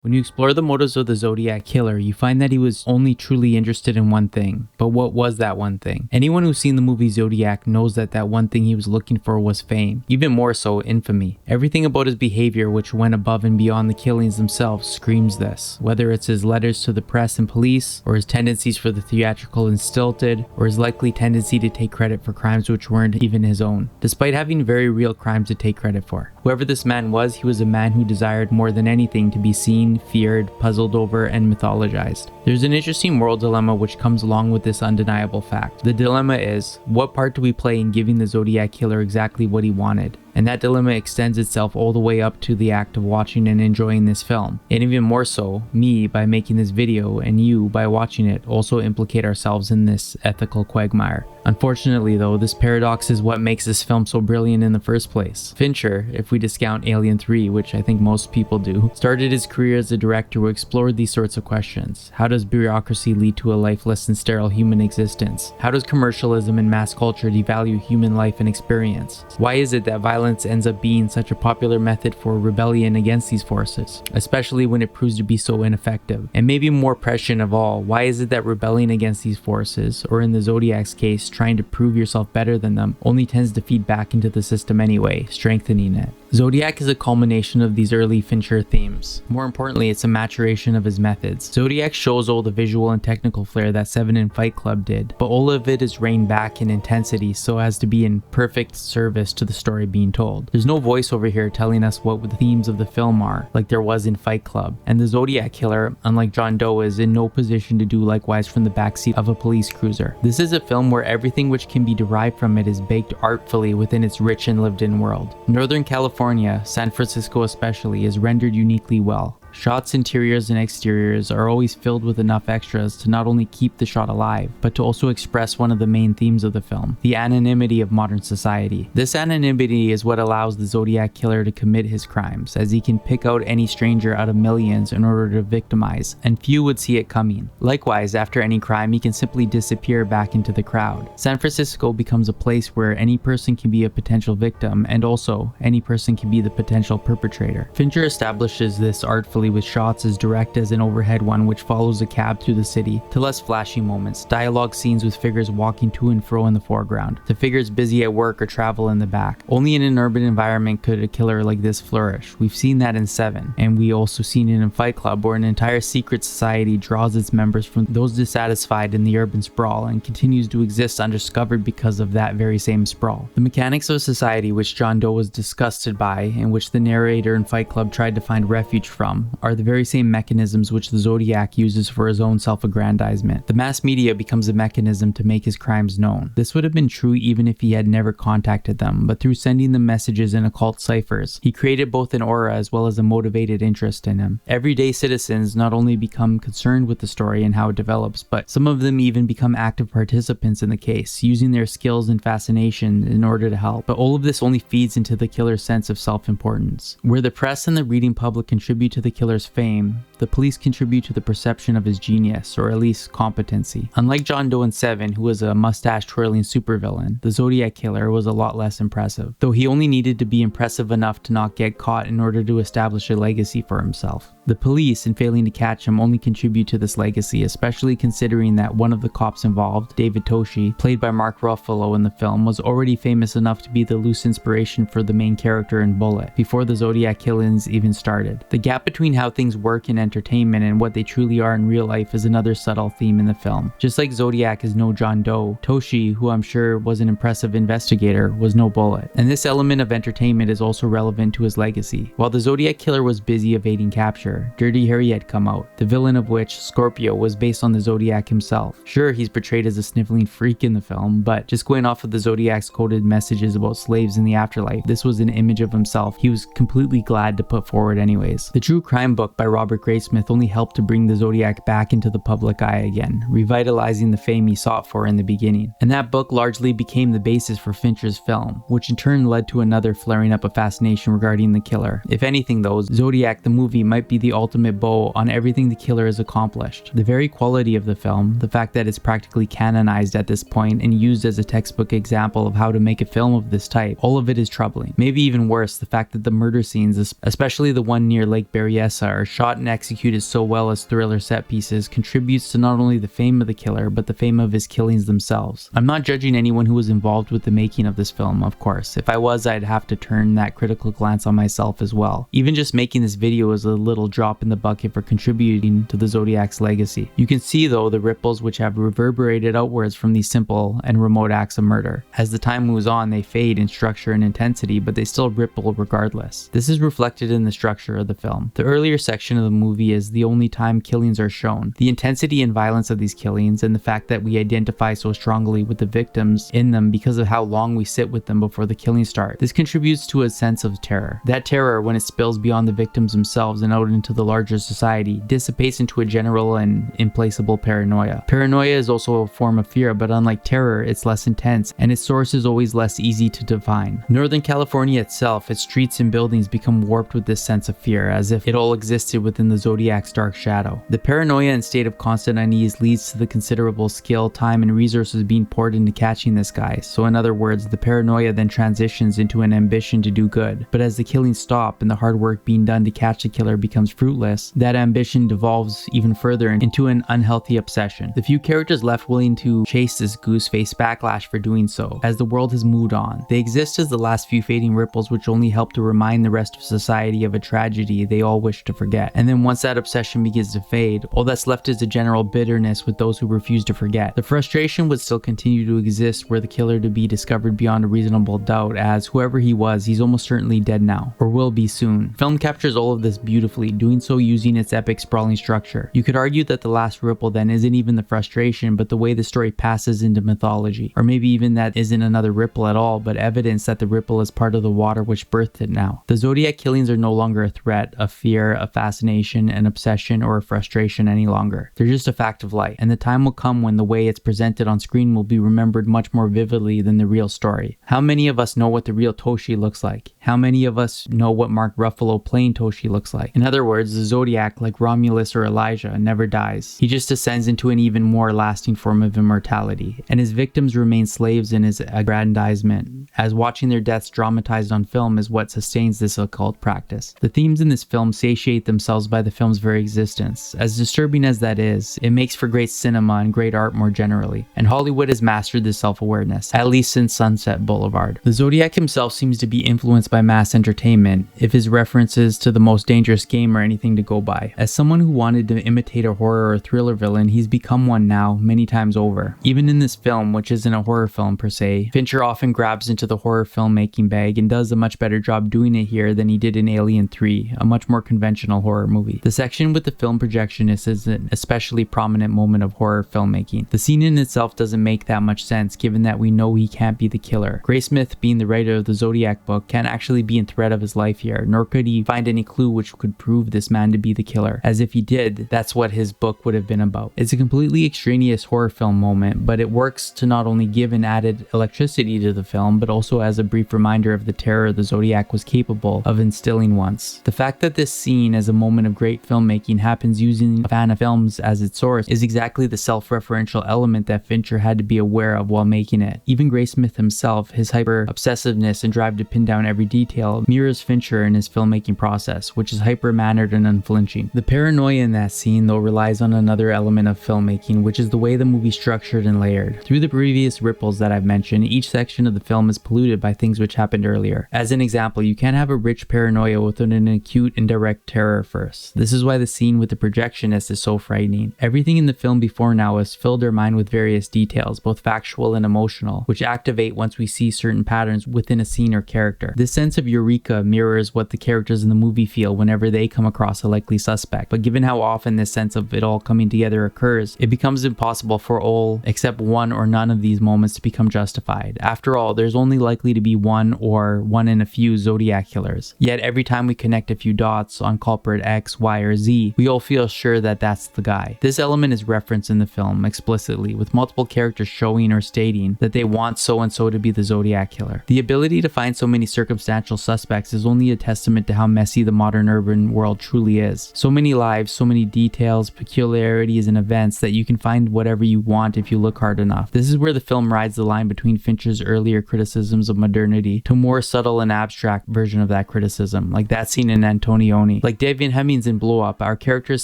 When you explore the motives of the Zodiac Killer, you find that he was only truly interested in one thing. But what was that one thing? Anyone who's seen the movie Zodiac knows that that one thing he was looking for was fame. Even more so, infamy. Everything about his behavior, which went above and beyond the killings themselves, screams this. Whether it's his letters to the press and police, or his tendencies for the theatrical and stilted, or his likely tendency to take credit for crimes which weren't even his own, despite having very real crimes to take credit for. Whoever this man was, he was a man who desired more than anything to be seen, feared, puzzled over, and mythologized. There's an interesting moral dilemma which comes along with this undeniable fact. The dilemma is, what part do we play in giving the Zodiac Killer exactly what he wanted? And that dilemma extends itself all the way up to the act of watching and enjoying this film. And even more so, me by making this video and you by watching it also implicate ourselves in this ethical quagmire. Unfortunately though, this paradox is what makes this film so brilliant in the first place. Fincher, if we discount Alien 3, which I think most people do, started his career as a director who explored these sorts of questions. How does bureaucracy lead to a lifeless and sterile human existence? How does commercialism and mass culture devalue human life and experience? Why is it that violence ends up being such a popular method for rebellion against these forces, especially when it proves to be so ineffective? And maybe more prescient of all, why is it that rebelling against these forces, or in the Zodiac's case, trying to prove yourself better than them, only tends to feed back into the system anyway, strengthening it? Zodiac is a culmination of these early Fincher themes. More importantly, it's a maturation of his methods. Zodiac shows all the visual and technical flair that Seven and Fight Club did, but all of it is reined back in intensity so as to be in perfect service to the story being told. There's no voiceover here telling us what the themes of the film are, like there was in Fight Club. And the Zodiac Killer, unlike John Doe, is in no position to do likewise from the backseat of a police cruiser. This is a film where everything which can be derived from it is baked artfully within its rich and lived-in world. Northern California, San Francisco especially, is rendered uniquely well. Shots, interiors and exteriors are always filled with enough extras to not only keep the shot alive, but to also express one of the main themes of the film, the anonymity of modern society. This anonymity is what allows the Zodiac Killer to commit his crimes, as he can pick out any stranger out of millions in order to victimize, and few would see it coming. Likewise, after any crime, he can simply disappear back into the crowd. San Francisco becomes a place where any person can be a potential victim, and also any person can be the potential perpetrator. Fincher establishes this artfully with shots as direct as an overhead one which follows a cab through the city, to less flashy moments, dialogue scenes with figures walking to and fro in the foreground, to figures busy at work or travel in the back. Only in an urban environment could a killer like this flourish. We've seen that in Seven, and we also seen it in Fight Club, where an entire secret society draws its members from those dissatisfied in the urban sprawl and continues to exist undiscovered because of that very same sprawl. The mechanics of society which John Doe was disgusted by, and which the narrator in Fight Club tried to find refuge from, are the very same mechanisms which the Zodiac uses for his own self-aggrandizement. The mass media becomes a mechanism to make his crimes known. This would have been true even if he had never contacted them, but through sending them messages in occult ciphers, he created both an aura as well as a motivated interest in him. Everyday citizens not only become concerned with the story and how it develops, but some of them even become active participants in the case, using their skills and fascination in order to help. But all of this only feeds into the killer's sense of self-importance. Where the press and the reading public contribute to the killer's fame, the police contribute to the perception of his genius, or at least competency. Unlike John Doe in Seven, who was a mustache-twirling supervillain, the Zodiac Killer was a lot less impressive, though he only needed to be impressive enough to not get caught in order to establish a legacy for himself. The police, in failing to catch him, only contribute to this legacy, especially considering that one of the cops involved, David Toshi, played by Mark Ruffalo in the film, was already famous enough to be the loose inspiration for the main character in Bullet, before the Zodiac killings even started. The gap between how things work in entertainment and what they truly are in real life is another subtle theme in the film. Just like Zodiac is no John Doe, Toshi, who I'm sure was an impressive investigator, was no Bullet. And this element of entertainment is also relevant to his legacy. While the Zodiac Killer was busy evading capture, Dirty Harry had come out, the villain of which, Scorpio, was based on the Zodiac himself. Sure, he's portrayed as a sniveling freak in the film, but just going off of the Zodiac's coded messages about slaves in the afterlife, this was an image of himself he was completely glad to put forward anyways. The True Crime book by Robert Graysmith only helped to bring the Zodiac back into the public eye again, revitalizing the fame he sought for in the beginning. And that book largely became the basis for Fincher's film, which in turn led to another flaring up of fascination regarding the killer. If anything though, Zodiac the movie might be the ultimate bow on everything the killer has accomplished. The very quality of the film, the fact that it's practically canonized at this point and used as a textbook example of how to make a film of this type, all of it is troubling. Maybe even worse, the fact that the murder scenes, especially the one near Lake Berryessa, are shot and executed executed so well as thriller set pieces contributes to not only the fame of the killer, but the fame of his killings themselves. I'm not judging anyone who was involved with the making of this film, of course. If I was, I'd have to turn that critical glance on myself as well. Even just making this video is a little drop in the bucket for contributing to the Zodiac's legacy. You can see though the ripples which have reverberated outwards from these simple and remote acts of murder. As the time moves on, they fade in structure and intensity, but they still ripple regardless. This is reflected in the structure of the film. The earlier section of the movie is the only time killings are shown. The intensity and violence of these killings, and the fact that we identify so strongly with the victims in them because of how long we sit with them before the killings start. This contributes to a sense of terror. That terror, when it spills beyond the victims themselves and out into the larger society, dissipates into a general and implacable paranoia. Paranoia is also a form of fear, but unlike terror, it's less intense, and its source is always less easy to define. Northern California itself, its streets and buildings become warped with this sense of fear, as if it all existed within the Zodiac's dark shadow. The paranoia and state of constant unease leads to the considerable skill, time, and resources being poured into catching this guy. So in other words, the paranoia then transitions into an ambition to do good. But as the killings stop and the hard work being done to catch the killer becomes fruitless, that ambition devolves even further into an unhealthy obsession. The few characters left willing to chase this goose face backlash for doing so, as the world has moved on. They exist as the last few fading ripples which only help to remind the rest of society of a tragedy they all wish to forget. And then once that obsession begins to fade, all that's left is a general bitterness with those who refuse to forget. The frustration would still continue to exist were the killer to be discovered beyond a reasonable doubt, as whoever he was, he's almost certainly dead now, or will be soon. Film captures all of this beautifully, doing so using its epic sprawling structure. You could argue that the last ripple then isn't even the frustration, but the way the story passes into mythology. Or maybe even that isn't another ripple at all, but evidence that the ripple is part of the water which birthed it now. The Zodiac killings are no longer a threat, a fear, a fascination, an obsession, or a frustration any longer. They're just a fact of life, and the time will come when the way it's presented on screen will be remembered much more vividly than the real story. How many of us know what the real Toshi looks like? How many of us know what Mark Ruffalo playing Toshi looks like? In other words, the Zodiac, like Romulus or Elijah, never dies. He just ascends into an even more lasting form of immortality, and his victims remain slaves in his aggrandizement, as watching their deaths dramatized on film is what sustains this occult practice. The themes in this film satiate themselves by the film's very existence. As disturbing as that is, it makes for great cinema and great art more generally, and Hollywood has mastered this self-awareness, at least since Sunset Boulevard. The Zodiac himself seems to be influenced by mass entertainment, if his references to The Most Dangerous Game are anything to go by. As someone who wanted to imitate a horror or thriller villain, he's become one now, many times over. Even in this film, which isn't a horror film per se, Fincher often grabs into the horror filmmaking bag and does a much better job doing it here than he did in Alien 3, a much more conventional horror movie. The section with the film projectionist is an especially prominent moment of horror filmmaking. The scene in itself doesn't make that much sense given that we know he can't be the killer. Graysmith, being the writer of the Zodiac book, can't actually be in threat of his life here, nor could he find any clue which could prove this man to be the killer, as if he did, that's what his book would have been about. It's a completely extraneous horror film moment, but it works to not only give an added electricity to the film, but also as a brief reminder of the terror the Zodiac was capable of instilling once. The fact that this scene as a moment of great filmmaking happens using a fan of films as its source is exactly the self-referential element that Fincher had to be aware of while making it. Even Graysmith himself, his hyper-obsessiveness and drive to pin down every detail, mirrors Fincher in his filmmaking process, which is hyper-mannered and unflinching. The paranoia in that scene, though, relies on another element of filmmaking, which is the way the movie's structured and layered. Through the previous ripples that I've mentioned, each section of the film is polluted by things which happened earlier. As an example, you can't have a rich paranoia without an acute and direct terror first. This is why the scene with the projectionist is so frightening. Everything in the film before now has filled our mind with various details, both factual and emotional, which activate once we see certain patterns within a scene or character. This sense of eureka mirrors what the characters in the movie feel whenever they come across a likely suspect, but given how often this sense of it all coming together occurs, it becomes impossible for all except one or none of these moments to become justified. After all, there's only likely to be one or one in a few Zodiac killers. Yet every time we connect a few dots on culprit X, Y, or Z, we all feel sure that that's the guy. This element is referenced in the film explicitly, with multiple characters showing or stating that they want so-and-so to be the Zodiac killer. The ability to find so many circumstantial suspects is only a testament to how messy the modern urban world truly is. So many lives, so many details, peculiarities, and events that you can find whatever you want if you look hard enough. This is where the film rides the line between Fincher's earlier criticisms of modernity to a more subtle and abstract version of that criticism, like that scene in Antonioni. Like David Hemmings in Blow Up, our characters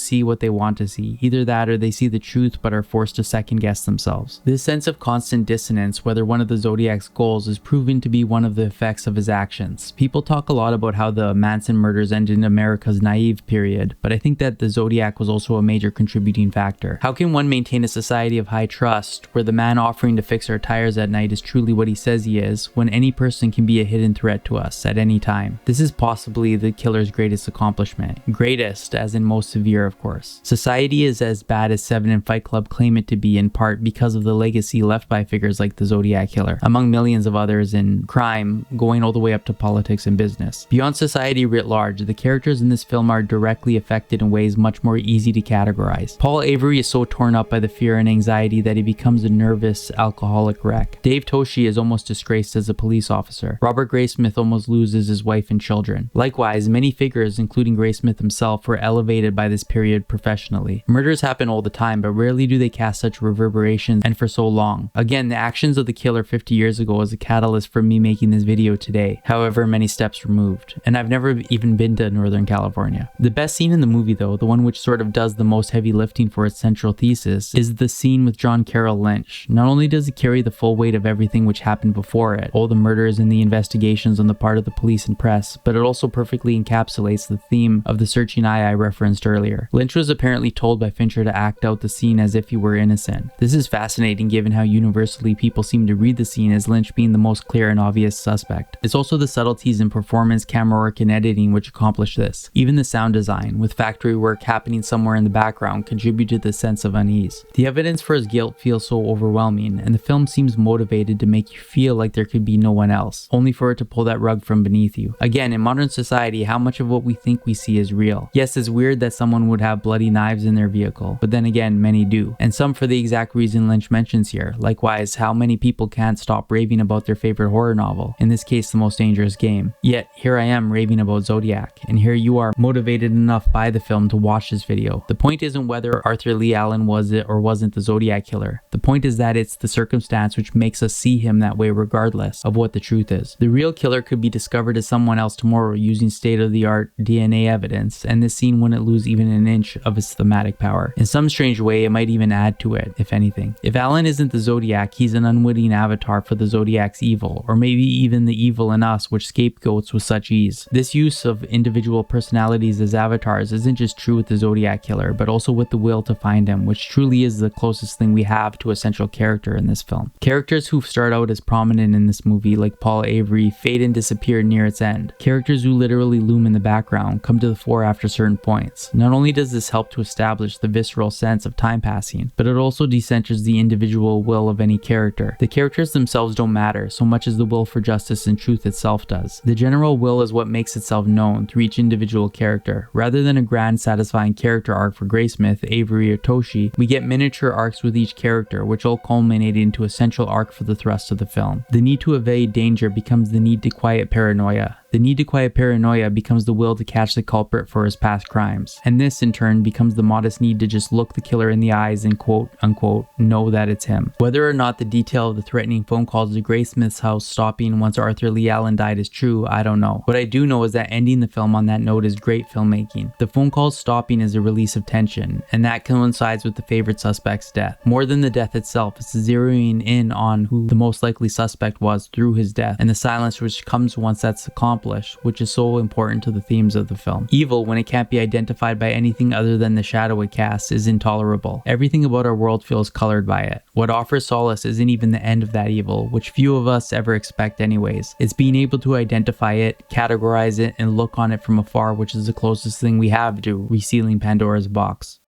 see what they want to see. Either that or they see the truth but are forced to second guess themselves. This sense of constant dissonance, whether one of the Zodiac's goals, is proven to be one of the effects of his actions. People talk a lot about how the Manson murders ended in America's naive period, but I think that the Zodiac was also a major contributing factor. How can one maintain a society of high trust where the man offering to fix our tires at night is truly what he says he is, when any person can be a hidden threat to us at any time? This is possibly the killer's greatest accomplishment. Greatest, as in most severe, of course. Society is as bad as Seven and Fight Club claim it to be, in part because of the legacy left by figures like the Zodiac Killer, among millions of others in crime, going all the way up to politics and business. Beyond society writ large, the characters in this film are directly affected in ways much more easy to categorize. Paul Avery is so torn up by the fear and anxiety that he becomes a nervous, alcoholic wreck. Dave Toshi is almost disgraced as a police officer. Robert Graysmith almost loses his wife and children. Likewise, many figures, including Graysmith himself, were elevated by this period professionally. Murders happen all the time, but rarely do they cast such reverberations and for so long. Again, the actions of the killer 50 years ago was a catalyst for me making this video today, however many steps removed. And I've never even been to Northern California. The best scene in the movie though, the one which sort of does the most heavy lifting for its central thesis, is the scene with John Carroll Lynch. Not only does it carry the full weight of everything which happened before it, all the murders and the investigations on the part of the police and press, but it also perfectly encapsulates the theme of the searching eye I referenced earlier. Lynch was apparently told by Fincher to act out the scene as if he were innocent. This is fascinating given how universally people seem to read the scene as Lynch being the most clear and obvious suspect. It's also the subtleties in performance, camera work, and editing which accomplish this. Even the sound design, with factory work happening somewhere in the background, contribute to the sense of unease. The evidence for his guilt feels so overwhelming, and the film seems motivated to make you feel like there could be no one else, only for it to pull that rug from beneath you. Again, in modern society, how much of what we think we see is real? Yes, it's weird that someone would have bloody knives in their vehicle, but then again, many do, and some for the exact reason Lynch mentions here. Likewise, how many people can't stop raving about their favorite horror novel, in this case The Most Dangerous Game. Yet, here I am raving about Zodiac, and here you are motivated enough by the film to watch this video. The point isn't whether Arthur Lee Allen was it or wasn't the Zodiac Killer. The point is that it's the circumstance which makes us see him that way regardless of what the truth is. The real killer could be discovered as someone else tomorrow using state-of-the-art DNA evidence, and this scene wouldn't lose even an inch of its thematic power. In some strange way, it might even add to it, if anything. If Allen isn't the Zodiac, he's an unwitting avatar for the Zodiac's evil, or maybe even the evil in us which scapegoats with such ease. This use of individual personalities as avatars isn't just true with the Zodiac Killer, but also with the will to find him, which truly is the closest thing we have to a central character in this film. Characters who start out as prominent in this movie, like Paul Avery, fade and disappear near its end. Characters who literally loom in the background come to the fore after certain points. Not only does this help to establish the visceral sense of time passing, but it also decenters the individual will of any character. The characters themselves don't matter so much as the will for justice and truth itself does. The general will is what makes itself known through each individual character. Rather than a grand satisfying character arc for Graysmith, Avery, or Toshi, we get miniature arcs with each character, which all culminate into a central arc for the thrust of the film. The need to evade danger becomes the need to quiet paranoia. The need to quiet paranoia becomes the will to catch the culprit for his past crimes. And this, in turn, becomes the modest need to just look the killer in the eyes and quote-unquote know that it's him. Whether or not the detail of the threatening phone calls to Graysmith's house stopping once Arthur Lee Allen died is true, I don't know. What I do know is that ending the film on that note is great filmmaking. The phone calls stopping is a release of tension, and that coincides with the favorite suspect's death. More than the death itself, it's the zeroing in on who the most likely suspect was through his death, and the silence which comes once that's accomplished, which is so important to the themes of the film. Evil, when it can't be identified by anything other than the shadow it casts, is intolerable. Everything about our world feels colored by it. What offers solace isn't even the end of that evil, which few of us ever expect anyways. It's being able to identify it, categorize it, and look on it from afar, which is the closest thing we have to resealing Pandora's box.